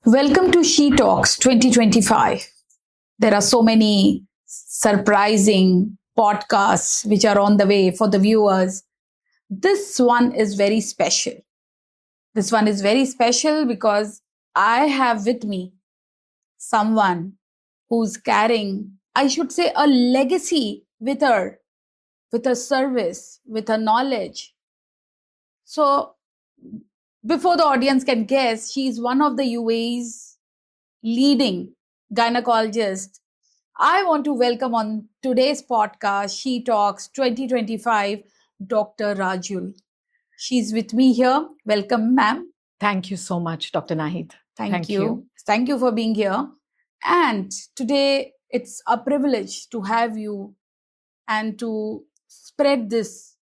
Welcome to Shetalks 2025. There are so many surprising podcasts which are on the way for the viewers. This one is very special. This one is very special because I have with me someone who's carrying, I should say, a legacy with her service, with her knowledge. So, before the audience can guess, she's one of the UAE's leading gynecologist. I want to welcome on today's podcast, She Talks 2025, Dr. Rajul. She's with me here. Welcome, ma'am. Thank you so much, Dr. Naheed. Thank you. Thank you for being here. And today it's a privilege to have you and to spread this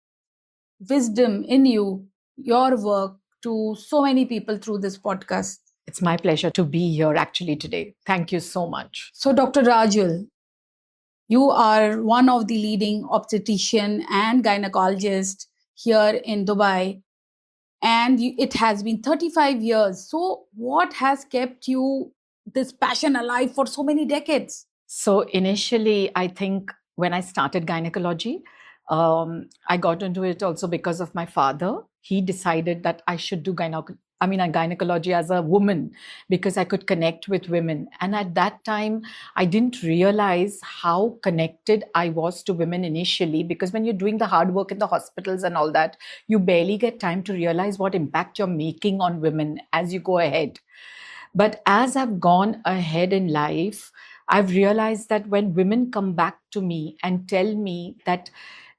wisdom in you, your work to so many people through this podcast. It's my pleasure to be here actually today. Thank you so much. So, Dr. Rajul, you are one of the leading obstetrician and gynecologist here in Dubai, and it has been 35 years. So, what has kept you this passion alive for so many decades? So initially, I think when I started gynecology, I got into it also because of my father. He decided that I should do gynecology as a woman because I could connect with women. And at that time, I didn't realize how connected I was to women initially, because when you're doing the hard work in the hospitals and all that, you barely get time to realize what impact you're making on women as you go ahead. But as I've gone ahead in life, I've realized that when women come back to me and tell me that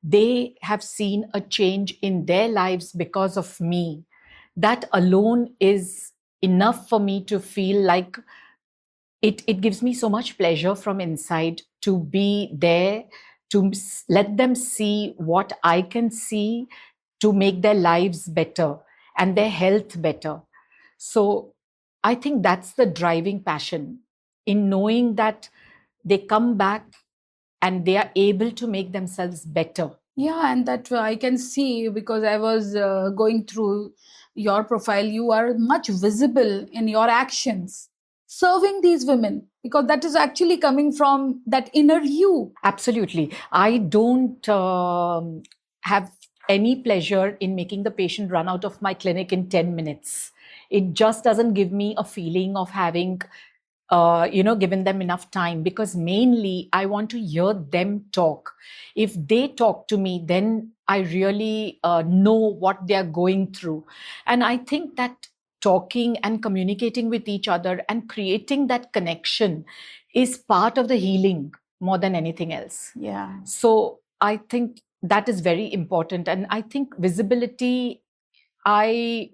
they have seen a change in their lives because of me, that alone is enough for me to feel like it gives me so much pleasure from inside to be there, to let them see what I can see, to make their lives better and their health better. So I think that's the driving passion, in knowing that they come back and they are able to make themselves better. Yeah, and that I can see because I was going through your profile. You are much visible in your actions, serving these women, because that is actually coming from that inner you. Absolutely. I don't have any pleasure in making the patient run out of my clinic in 10 minutes. It just doesn't give me a feeling of having given them enough time, because mainly I want to hear them talk. If they talk to me, then I really know what they are going through. And I think that talking and communicating with each other and creating that connection is part of the healing more than anything else. Yeah. So I think that is very important. And I think visibility, I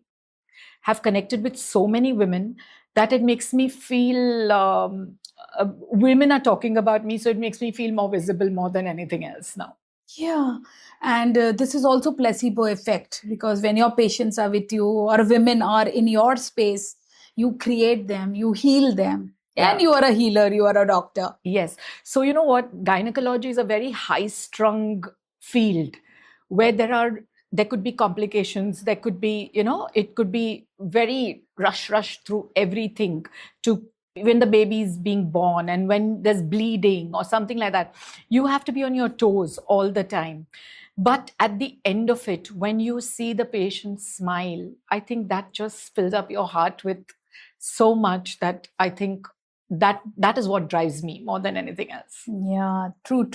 have connected with so many women that it makes me feel women are talking about me, so it makes me feel more visible more than anything else now. Yeah, and this is also placebo effect, because when your patients are with you or women are in your space, you create them, you heal them. And you are a healer, you are a doctor. Yes. So you know what? Gynecology is a very high-strung field where there could be complications, there could be, it could be very rush through everything to when the baby is being born and when there's bleeding or something like that. You have to be on your toes all the time. But at the end of it, when you see the patient smile, I think that just fills up your heart with so much that I think that is what drives me more than anything else. Yeah, true.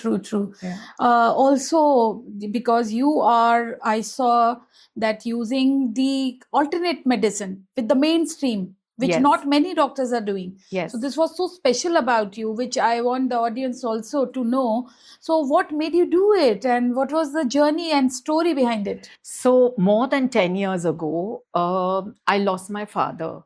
Yeah. Also, because I saw that using the alternate medicine with the mainstream, which Yes. not many doctors are doing. Yes. So this was so special about you, which I want the audience also to know. So what made you do it, and what was the journey and story behind it? So more than 10 years ago, I lost my father.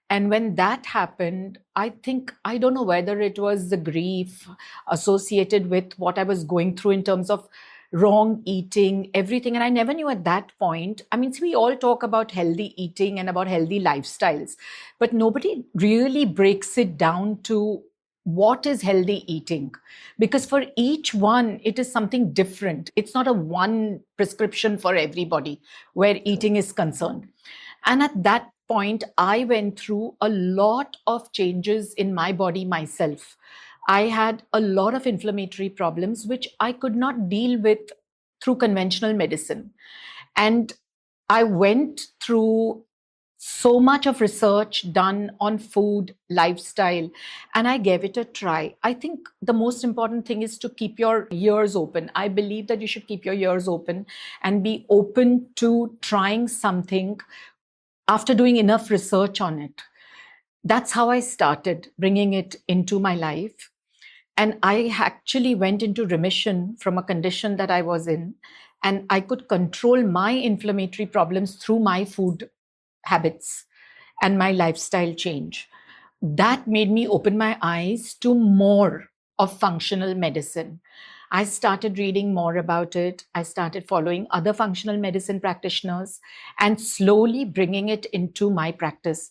And when that happened, I don't know whether it was the grief associated with what I was going through in terms of wrong eating, everything. And I never knew at that point. I mean, we all talk about healthy eating and about healthy lifestyles, but nobody really breaks it down to what is healthy eating, because for each one it is something different. It's not a one prescription for everybody where eating is concerned. And at that point, I went through a lot of changes in my body myself. I had a lot of inflammatory problems, which I could not deal with through conventional medicine. And I went through so much of research done on food, lifestyle, and I gave it a try. I think the most important thing is to keep your ears open. I believe that you should keep your ears open and be open to trying something after doing enough research on it. That's how I started bringing it into my life. And I actually went into remission from a condition that I was in, and I could control my inflammatory problems through my food habits and my lifestyle change. That made me open my eyes to more of functional medicine. I started reading more about it. I started following other functional medicine practitioners and slowly bringing it into my practice.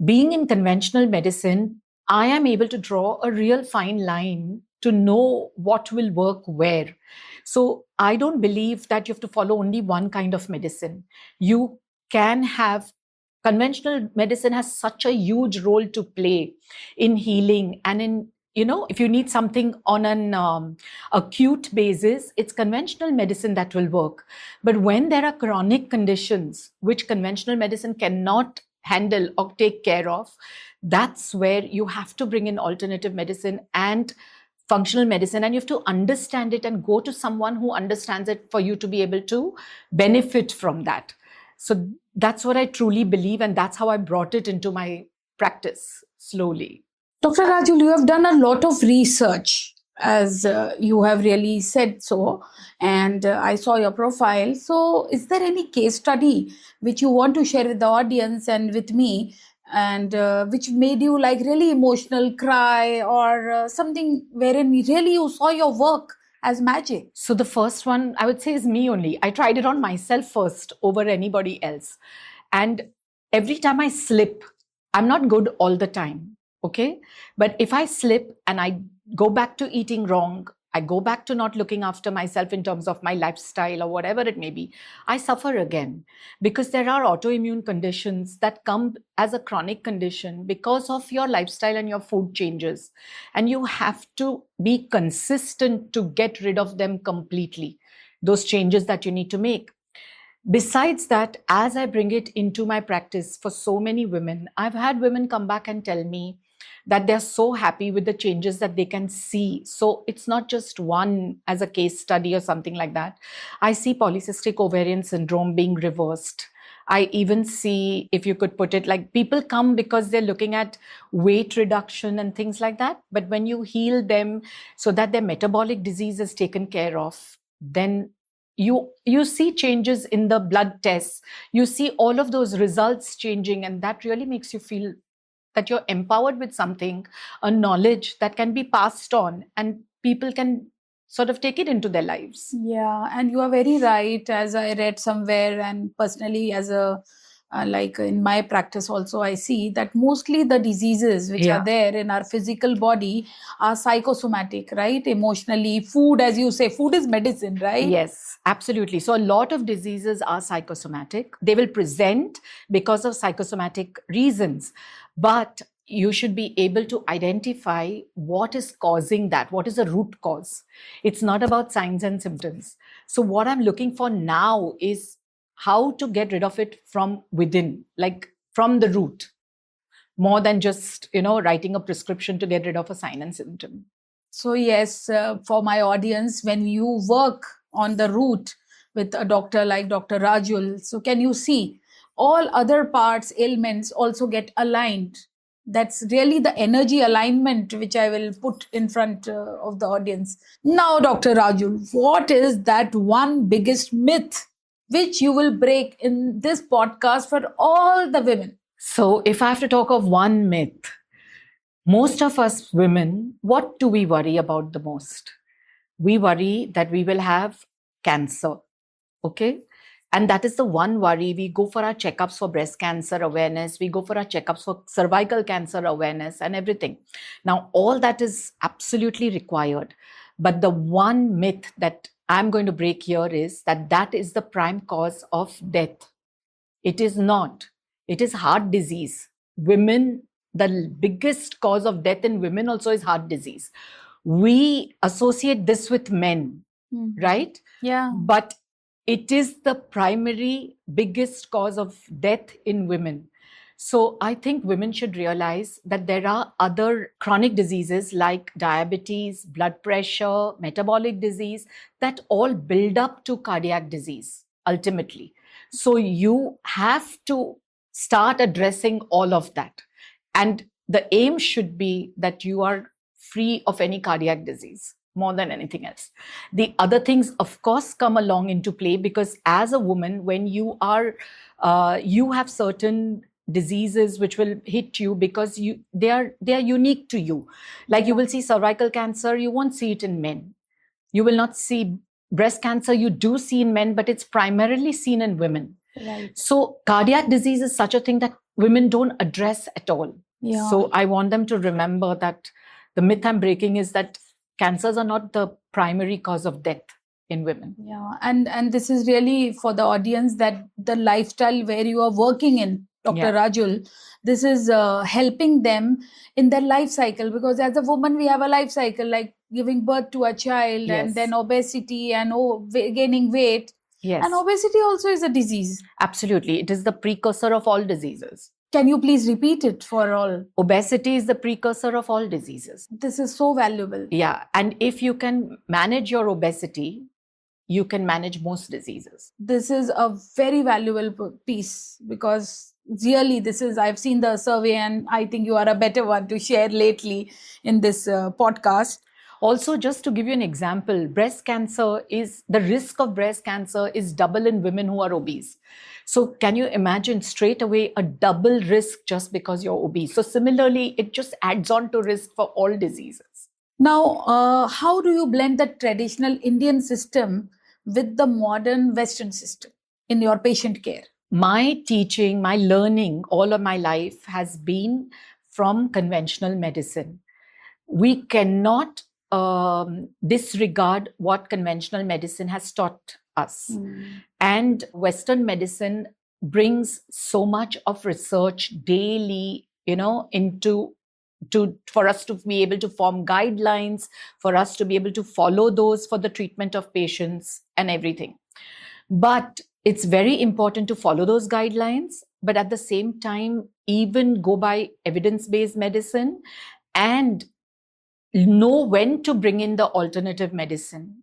Being in conventional medicine, I am able to draw a real fine line to know what will work where. So I don't believe that you have to follow only one kind of medicine. You can have conventional medicine has such a huge role to play in healing and in, if you need something on an acute basis, it's conventional medicine that will work. But when there are chronic conditions which conventional medicine cannot handle or take care of, that's where you have to bring in alternative medicine and functional medicine, and you have to understand it and go to someone who understands it for you to be able to benefit from that. So that's what I truly believe, and that's how I brought it into my practice slowly. Dr. Rajul, you have done a lot of research, as you have really said so, and I saw your profile. So, is there any case study which you want to share with the audience and with me, and which made you like really emotional, cry, or something wherein really you saw your work as magic? So the first one I would say is me only. I tried it on myself first over anybody else. And every time I slip, I'm not good all the time. Okay. But if I slip and I go back to eating wrong, I go back to not looking after myself in terms of my lifestyle or whatever it may be, I suffer again, because there are autoimmune conditions that come as a chronic condition because of your lifestyle and your food changes. And you have to be consistent to get rid of them completely, those changes that you need to make. Besides that, as I bring it into my practice for so many women, I've had women come back and tell me that they're so happy with the changes that they can see. So it's not just one as a case study or something like that. I see polycystic ovarian syndrome being reversed. I even see, if you could put it, like people come because they're looking at weight reduction and things like that. But when you heal them so that their metabolic disease is taken care of, then you see changes in the blood tests. You see all of those results changing, and that really makes you feel that you're empowered with something, a knowledge that can be passed on and people can sort of take it into their lives. Yeah, and you are very right. As I read somewhere, and personally, as a like in my practice also, I see that mostly the diseases which are there in our physical body are psychosomatic, right? Emotionally, food, as you say, food is medicine, right? Yes, absolutely. So a lot of diseases are psychosomatic. They will present because of psychosomatic reasons, but you should be able to identify what is causing that, what is the root cause. It's not about signs and symptoms. So what I'm looking for now is how to get rid of it from within, like from the root, more than just, writing a prescription to get rid of a sign and symptom. So yes, for my audience, when you work on the root with a doctor like Dr. Rajul, so can you see all other parts, ailments also get aligned? That's really the energy alignment which I will put in front of the audience. Now, Dr. Rajul, what is that one biggest myth which you will break in this podcast for all the women? So if I have to talk of one myth, most of us women, what do we worry about the most? We worry that we will have cancer. Okay. And that is the one worry. We go for our checkups for breast cancer awareness. We go for our checkups for cervical cancer awareness and everything. Now, all that is absolutely required. But the one myth that I'm going to break here is that that is the prime cause of death. It is not. It is heart disease. Women, the biggest cause of death in women also is heart disease. We associate this with men, right? Yeah. But it is the primary biggest cause of death in women. So I think women should realize that there are other chronic diseases like diabetes, blood pressure, metabolic disease that all build up to cardiac disease ultimately. So you have to start addressing all of that. And the aim should be that you are free of any cardiac disease more than anything else. The other things, of course, come along into play, because as a woman, when you are, you have certain diseases which will hit you because they are unique to you. Like you will see cervical cancer, you won't see it in men. You will not see breast cancer, you do see in men, but it's primarily seen in women. Right. So cardiac disease is such a thing that women don't address at all. Yeah. So I want them to remember that the myth I'm breaking is that cancers are not the primary cause of death in women. Yeah, and this is really for the audience, that the lifestyle where you are working in, Dr. Rajul, this is helping them in their life cycle, because as a woman we have a life cycle, like giving birth to a child, and then obesity and gaining weight. Yes. And obesity also is a disease. Absolutely. It is the precursor of all diseases. Can you please repeat it for all? Obesity is the precursor of all diseases. This is so valuable. Yeah. And if you can manage your obesity, you can manage most diseases. This is a very valuable piece, because really this is, I've seen the survey, and I think you are a better one to share lately in this podcast. Also, just to give you an example, breast cancer is, the risk of breast cancer is double in women who are obese. So can you imagine straight away a double risk just because you're obese? So similarly, it just adds on to risk for all diseases. Now, how do you blend the traditional Indian system with the modern Western system in your patient care? My teaching, my learning all of my life has been from conventional medicine. We cannot disregard what conventional medicine has taught us. And Western medicine brings so much of research daily, into for us to be able to form guidelines, for us to be able to follow those for the treatment of patients and everything. But it's very important to follow those guidelines, but at the same time, even go by evidence-based medicine and know when to bring in the alternative medicine.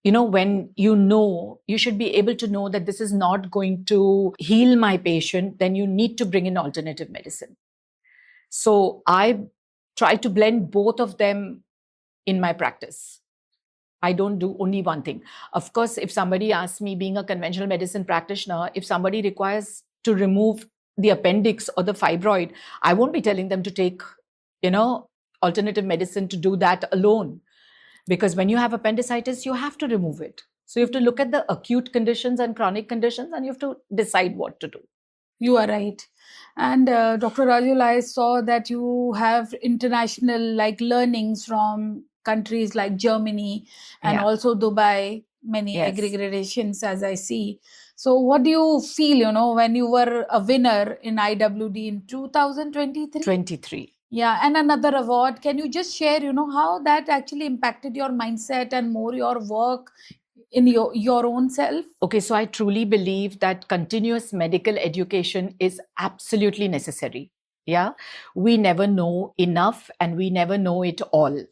When you should be able to know that this is not going to heal my patient, then you need to bring in alternative medicine. So I try to blend both of them in my practice. I don't do only one thing. Of course, if somebody asks me, being a conventional medicine practitioner, if somebody requires to remove the appendix or the fibroid, I won't be telling them to take, alternative medicine to do that alone. Because when you have appendicitis, you have to remove it. So you have to look at the acute conditions and chronic conditions, and you have to decide what to do. You are right. And Dr. Rajul, I saw that you have international learnings from countries like Germany and also Dubai, many aggregations as I see. So what do you feel, when you were a winner in IWD in 2023? 23. Yeah, and another award. Can you just share, how that actually impacted your mindset and more your work in your own self? Okay, so I truly believe that continuous medical education is absolutely necessary. Yeah, we never know enough and we never know it all.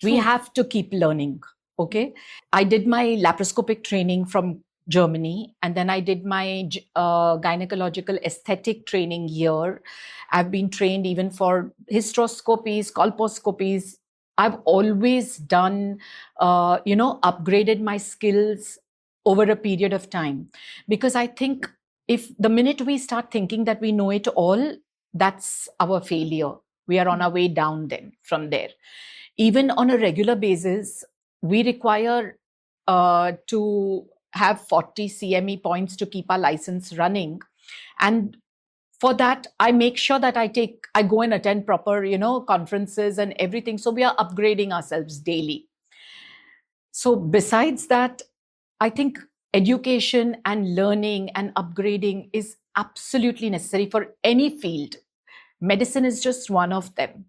We have to keep learning. Okay, I did my laparoscopic training from Germany, and then I did my gynecological aesthetic training here. I've been trained even for hysteroscopies, colposcopies. I've always done, upgraded my skills over a period of time. Because I think if the minute we start thinking that we know it all, that's our failure. We are on our way down then from there. Even on a regular basis, we require to have 40 CME points to keep our license running. And for that, I make sure that I go and attend proper, conferences and everything. So we are upgrading ourselves daily. So besides that, I think education and learning and upgrading is absolutely necessary for any field. Medicine is just one of them.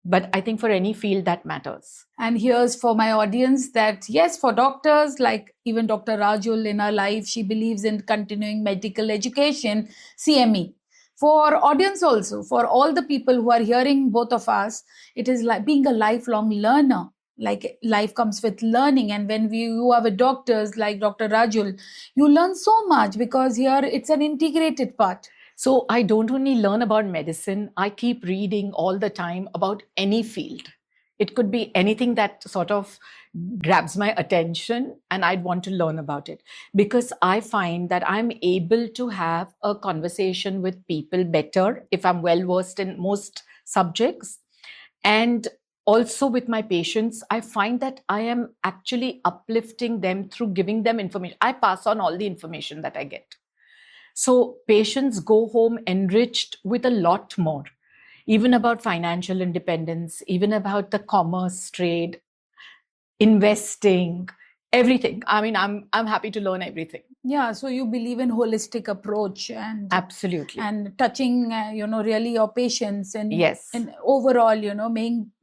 But I think for any field that matters. And here's for my audience that yes, for doctors, like even Dr. Rajul in her life, she believes in continuing medical education, CME. For audience also, for all the people who are hearing both of us, it is like being a lifelong learner. Like life comes with learning. And when you are with doctors like Dr. Rajul, you learn so much because here it's an integrated part. So I don't only learn about medicine, I keep reading all the time about any field. It could be anything that sort of grabs my attention and I'd want to learn about it, because I find that I'm able to have a conversation with people better if I'm well versed in most subjects. And also with my patients, I find that I am actually uplifting them through giving them information. I pass on all the information that I get. So patients go home enriched with a lot more, even about financial independence, even about the commerce, trade, investing, everything. I mean, I'm happy to learn everything. Yeah, so you believe in holistic approach and absolutely, and touching, really your patients and yes, and overall,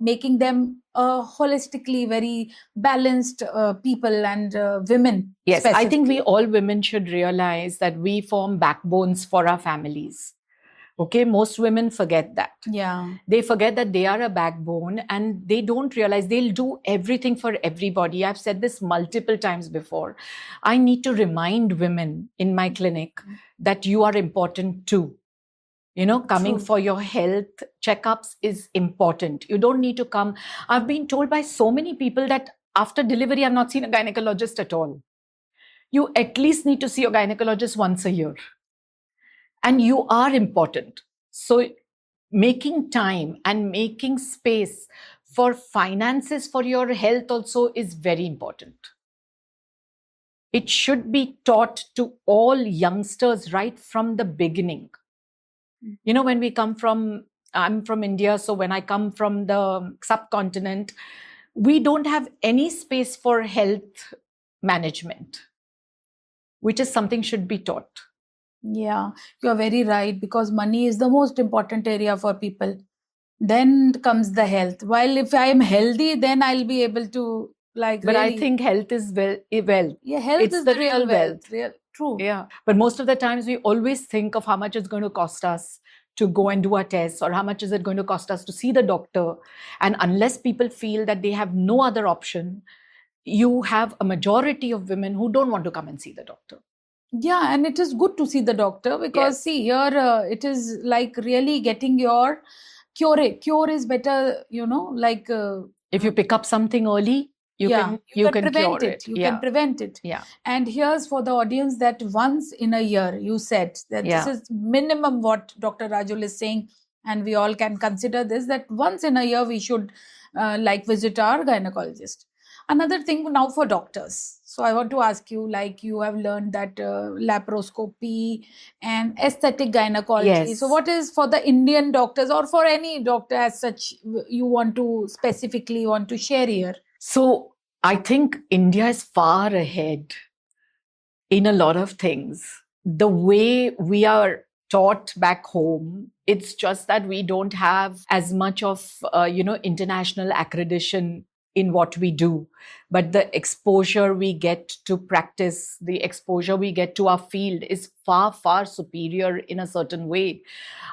making them holistically very balanced people and women. Yes, I think we all women should realize that we form backbones for our families. Okay, most women forget that. Yeah. They forget that they are a backbone and they don't realize they'll do everything for everybody. I've said this multiple times before. I need to remind women in my clinic that you are important too. Coming True. for your health checkups is important. You don't need to come. I've been told by so many people that after delivery, I've not seen a gynecologist at all. You at least need to see your gynecologist once a year. And you are important. So making time and making space for finances for your health also is very important. It should be taught to all youngsters right from the beginning. When we come from, I'm from India, so when I come from the subcontinent, we don't have any space for health management, which is something should be taught. Yeah, you're very right, because money is the most important area for people. Then comes the health. While if I am healthy, then I'll be able to But really, I think health is wealth. Yeah, health it's is the real wealth. True. Yeah. But most of the times we always think of how much it's going to cost us to go and do a test, or how much is it going to cost us to see the doctor. And unless people feel that they have no other option, you have a majority of women who don't want to come and see the doctor. Yeah, and it is good to see the doctor, because Yes. see here it is like really getting your cure is better, like if you pick up something early, you can prevent cure it. You can prevent it. Yeah. And here's for the audience that once in a year, you said that this is minimum what Dr. Rajul is saying, and we all can consider this, that once in a year we should visit our gynecologist. Another thing now for doctors. So I want to ask you, like you have learned that laparoscopy and aesthetic gynecology. Yes. So what is for the Indian doctors, or for any doctor as such, you want to specifically want to share here? So I think India is far ahead in a lot of things. The way we are taught back home, it's just that we don't have as much of international accreditation in what we do. But the exposure we get to practice, the exposure we get to our field is far, far superior in a certain way.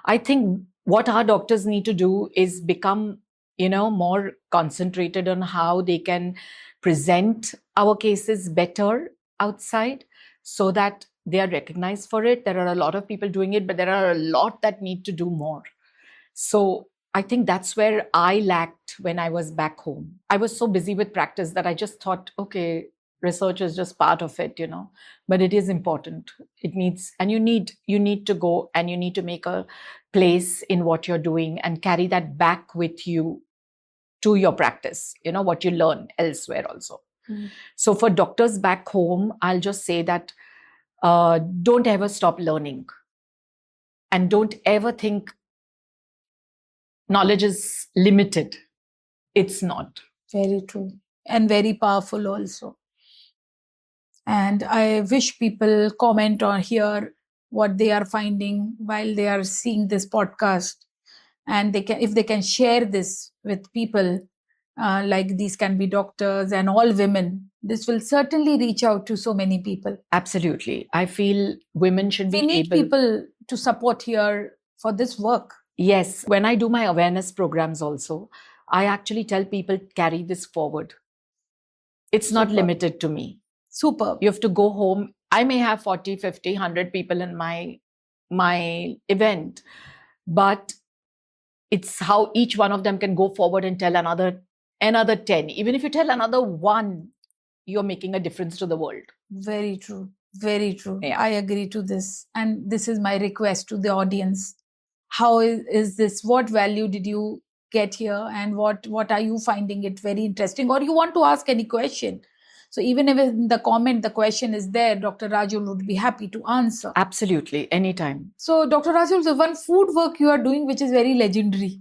I think what our doctors need to do is become more concentrated on how they can present our cases better outside, so that they are recognized for it. There are a lot of people doing it, but there are a lot that need to do more. So I think that's where I lacked when I was back home. I was so busy with practice that I just thought, okay, research is just part of it, but it is important. It needs, and you need to go, and you need to make a place in what you're doing and carry that back with you to your practice, what you learn elsewhere also. So for doctors back home, I'll just say that don't ever stop learning, and don't ever think knowledge is limited. It's not. Very true, and very powerful also. And I wish people comment on here what they are finding while they are seeing this podcast, and if they can share this with people, like these can be doctors and all women, this will certainly reach out to so many people. Absolutely. I feel women should be We need able. people to support here for this work. Yes. When I do my awareness programs also, I actually tell people carry this forward. It's not Super. limited to me. Super. You have to go home. I may have 40, 50, 100 people in my event, but it's how each one of them can go forward and tell another 10. Even if you tell another one, you're making a difference to the world. Very true. Very true. Yeah. I agree to this. And this is my request to the audience. How is this? What value did you get here? And what are you finding it very interesting? Or you want to ask any question? So even if in the comment, the question is there, Dr. Rajul would be happy to answer. Absolutely. Anytime. So Dr. Rajul, the one food work you are doing, which is very legendary.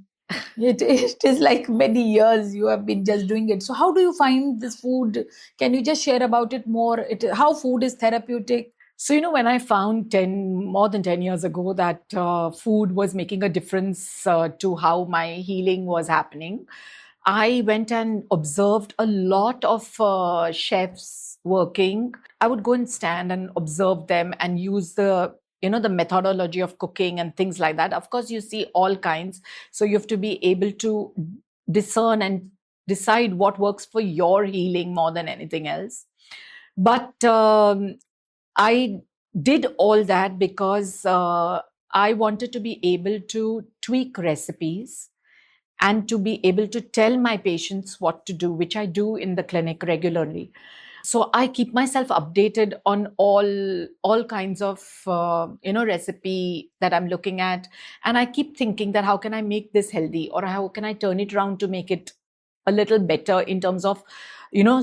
It is like many years you have been just doing it. So how do you find this food? Can you just share about it more? How food is therapeutic? So, when I found more than 10 years ago that food was making a difference to how my healing was happening, I went and observed a lot of chefs working. I would go and stand and observe them and use the methodology of cooking and things like that. Of course, you see all kinds. So you have to be able to discern and decide what works for your healing more than anything else. But I did all that because I wanted to be able to tweak recipes and to be able to tell my patients what to do, which I do in the clinic regularly. So I keep myself updated on all kinds of recipe that I'm looking at, and I keep thinking that how can I make this healthy, or how can I turn it around to make it a little better in terms of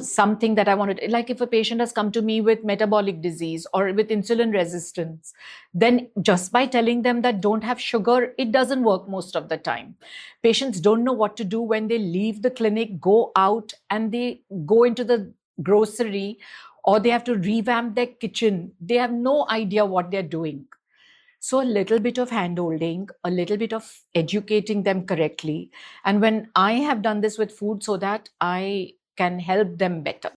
something that I wanted. Like if a patient has come to me with metabolic disease or with insulin resistance, then just by telling them that don't have sugar, it doesn't work most of the time. Patients don't know what to do when they leave the clinic, go out and they go into the grocery, or they have to revamp their kitchen. They have no idea what they're doing. So a little bit of hand-holding, a little bit of educating them correctly. And when I have done this with food, so that I can help them better.